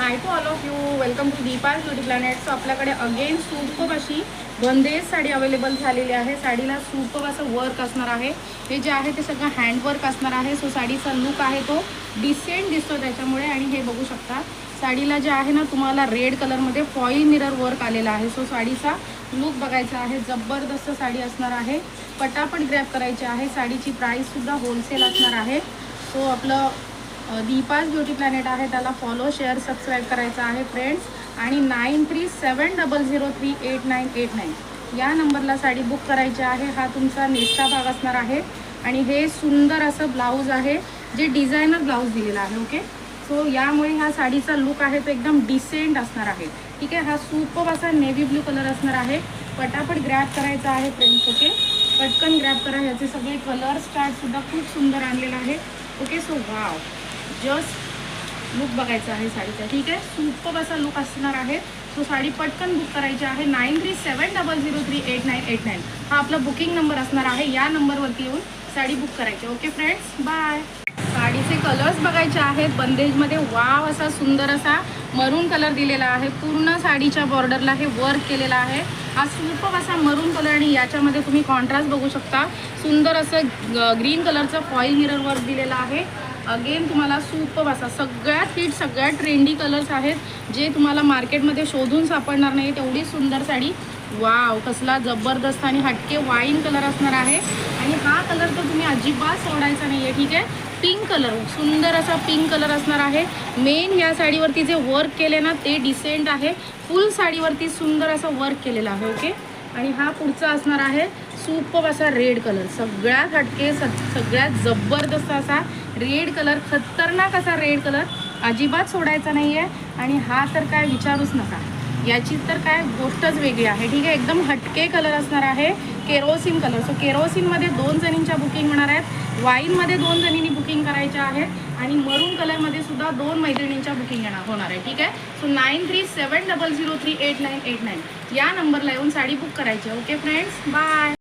High to all of you, welcome to Deepa's beauty planet. So आपल्याकडे again superb अशी bandhej sari available झालेली आहे. साडीला superb असं वर्क असणार आहे. हे जे आहे ते सगळं हँडवर्क असणार आहे. सो साडीचा लुक आहे तो डिसेंट दिसतो त्याच्यामुळे. आणि हे बघू शकता साडीला जे आहे ना तुम्हाला रेड कलरमध्ये फॉईल मिरर वर्क आलेला आहे. सो साडीचा लुक बघायचा आहे. जबरदस्त साडी असणार आहे. पटापट ग्रॅब करायची आहे. साडीची प्राईससुद्धा होलसेल असणार आहे. सो आपलं दीपाज ब्युटी प्लॅनेट आहे, त्याला फॉलो शेअर सबस्क्राईब करायचं आहे फ्रेंड्स. आणि 9370038989 या नंबरला साडी बुक करायची आहे. हा तुमचा नेसचा भाग असणार आहे. आणि हे सुंदर असं ब्लाऊज आहे जे डिझायनर ब्लाऊज दिलेला आहे. ओके, सो यामुळे ह्या साडीचा लुक आहे तो एकदम डिसेंट असणार आहे. ठीक आहे, हा सुपर्ब असा नेव्ही ब्ल्यू कलर असणार आहे. पटापट ग्रॅब करायचा आहे फ्रेंड्स. ओके, पटकन ग्रॅब करा. ह्याचे सगळे कलर स्टार्टसुद्धा खूप सुंदर आणलेला आहे. Okay, so wow, just look बघायचा आहे साडीचा. ठीक आहे, सुपर्ब असा लुक असणार आहे. सो साडी पटकन बुक करायची आहे. 9370038989 हा आपला बुकिंग नंबर असणार आहे. या नंबरवरती येऊन साडी बुक करायची. Okay friends, bye. साडीचे कलर्स बघायचे आहेत. बंदेजमध्ये वाव असा सुंदर असा मरून कलर दिलेला आहे. पूर्ण साडीच्या बॉर्डरला हे वर्क केलेला आहे. हा सुपर्ब असा मरून कलर. आणि याच्यामध्ये तुम्ही कॉन्ट्रास्ट बघू शकता. सुंदर असं ग्रीन कलरचं फॉईल मिरर वर्क दिलेला आहे. अगेन तुम्हाला सुपर्ब असा सगळ्यात हिट सगळ्यात ट्रेंडी कलर्स आहेत जे तुम्हाला मार्केटमध्ये शोधून सापडणार नाही. तेवढी सुंदर साडी. वाव, कसला जबरदस्त आणि हटके वाईन कलर असणार आहे. आणि हा कलर तर तुम्ही अजिबात सोडायचा नाही आहे. ठीक आहे, पिंक कलर, सुंदर असा पिंक कलर असणार आहे. मेन या साडीवरती जे वर्क केले ना ते डिसेंट आहे. फुल साडीवरती सुंदर असं वर्क केलेलं आहे. ओके, आणि हा पुढचा असणार आहे सुपर्ब असा रेड कलर. सगळ्यात हटके सगळ्यात जबरदस्त असा रेड कलर, खतरनाक असा रेड कलर, अजिबात सोडायचा नाही आहे. आणि हा तर काय विचारूच नका, याची तर काय गोष्टच वेगळी आहे. ठीक आहे, एकदम हटके कलर असणार आहे. Kerosene colour. सो केरोसिनमध्ये 2 जणींच्या बुकिंग होणार आहेत. वाईनमध्ये 2 जणींनी बुकिंग करायच्या आहेत. आणि मरून कलरमध्ये सुद्धा 2 मैत्रिणींच्या बुकिंग होणार आहे. ठीक आहे, सो 9370038989 या नंबरला येऊन साडी बुक करायची. Okay friends, bye.